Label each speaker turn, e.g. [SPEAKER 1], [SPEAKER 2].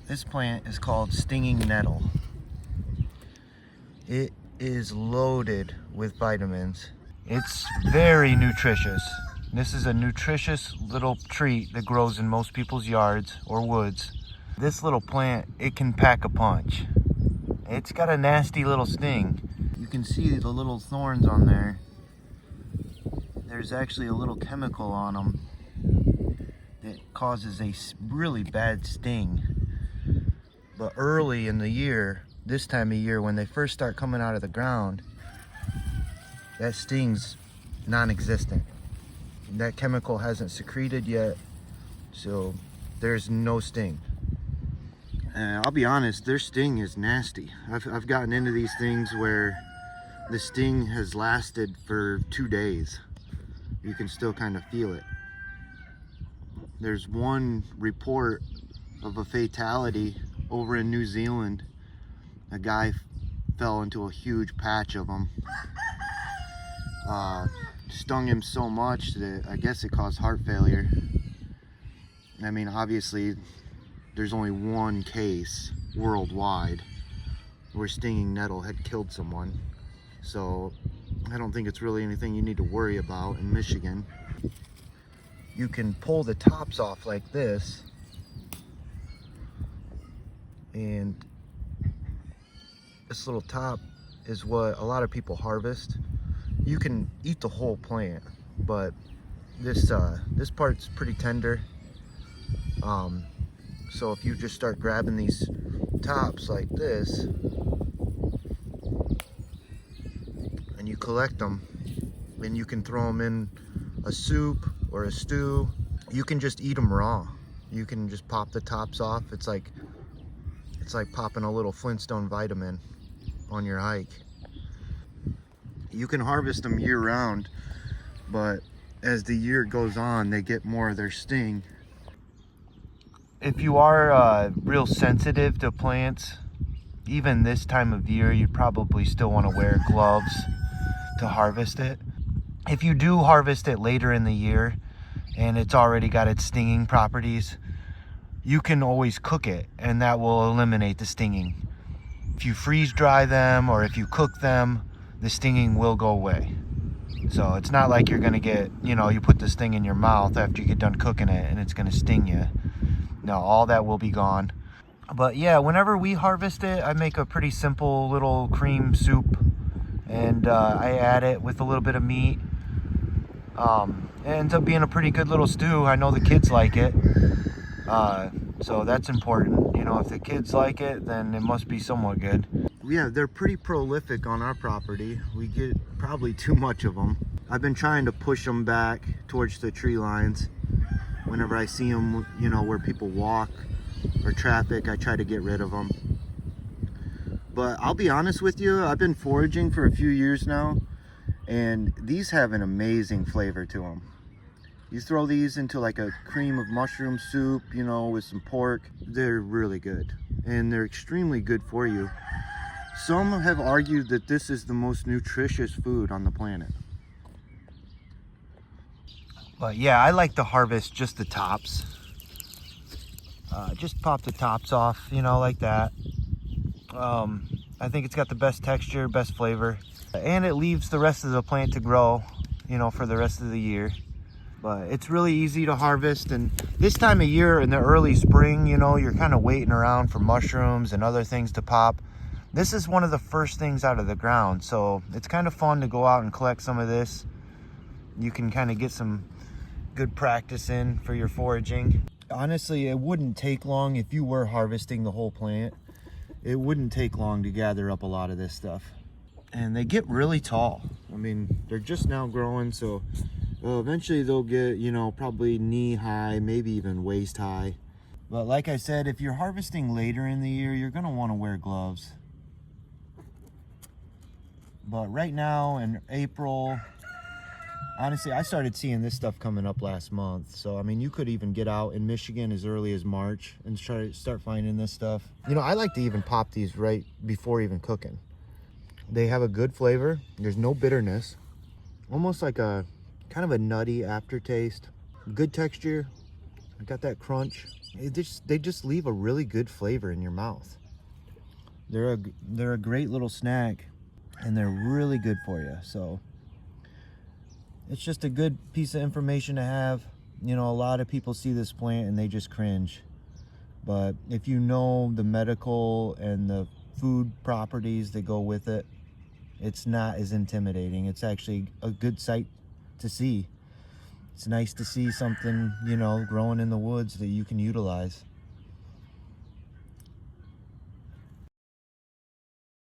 [SPEAKER 1] This plant is called stinging nettle. It is loaded with vitamins. It's very nutritious. This is a nutritious little treat that grows in most people's yards or woods. This little plant, it can pack a punch. It's got a nasty little sting. You can see the little thorns on there. There's actually a little chemical on them that causes a really bad sting. But early in the year, this time of year, when they first start coming out of the ground, that sting's non-existent. That chemical hasn't secreted yet, so there's no sting. I'll be honest, their sting is nasty. I've gotten into these things where the sting has lasted for 2 days. You can still kind of feel it. There's one report of a fatality over in New Zealand. A guy fell into a huge patch of them. Stung him so much that I guess it caused heart failure. I mean, obviously, there's only one case worldwide where stinging nettle had killed someone. So I don't think it's really anything you need to worry about in Michigan. You can pull the tops off like this, and this little top is what a lot of people harvest. You can eat the whole plant, but this part's pretty tender. So if you just start grabbing these tops like this and you collect them, and you can throw them in a soup or a stew. You can just eat them raw. You can just pop the tops off. It's like popping a little Flintstone vitamin on your hike. You can harvest them year round, but as the year goes on, they get more of their sting. If you are real sensitive to plants, even this time of year, you'd probably still want to wear gloves to harvest it. If you do harvest it later in the year and it's already got its stinging properties, you can always cook it and that will eliminate the stinging. If you freeze dry them or if you cook them, the stinging will go away. So it's not like you're gonna get, you put this thing in your mouth after you get done cooking it and it's gonna sting you. No, all that will be gone. But yeah, whenever we harvest it, I make a pretty simple little cream soup, and I add it with a little bit of meat. It ends up being a pretty good little stew. I know the kids like it. So that's important. If the kids like it, then it must be somewhat good. Yeah, they're pretty prolific on our property. We get probably too much of them. I've been trying to push them back towards the tree lines. Whenever I see them, where people walk or traffic, I try to get rid of them. But I'll be honest with you, I've been foraging for a few years now, and these have an amazing flavor to them. You throw these into like a cream of mushroom soup, with some pork, they're really good. And they're extremely good for you. Some have argued that this is the most nutritious food on the planet. But yeah, I like to harvest just the tops. Just pop the tops off, like that. I think it's got the best texture, best flavor. And it leaves the rest of the plant to grow, for the rest of the year. But it's really easy to harvest, and this time of year in the early spring, you're kind of waiting around for mushrooms and other things to pop. This is one of the first things out of the ground, so it's kind of fun to go out and collect some of this. You can kind of get some good practice in for your foraging. Honestly, it wouldn't take long if you were harvesting the whole plant. It wouldn't take long to gather up a lot of this stuff. And they get really tall. I mean, they're just now growing, so eventually they'll get, probably knee high, maybe even waist high. But like I said, if you're harvesting later in the year, you're gonna wanna wear gloves. But right now in April, honestly, I started seeing this stuff coming up last month. So, I mean, you could even get out in Michigan as early as March and start finding this stuff. I like to even pop these right before even cooking. They have a good flavor. There's no bitterness. Almost like a kind of a nutty aftertaste. Good texture. I got that crunch. They just leave a really good flavor in your mouth. They're a great little snack, and they're really good for you. So it's just a good piece of information to have. You know, a lot of people see this plant and they just cringe. But if you know the medical and the food properties that go with it, it's not as intimidating. It's actually a good sight to see. It's nice to see something, you know, growing in the woods that you can utilize.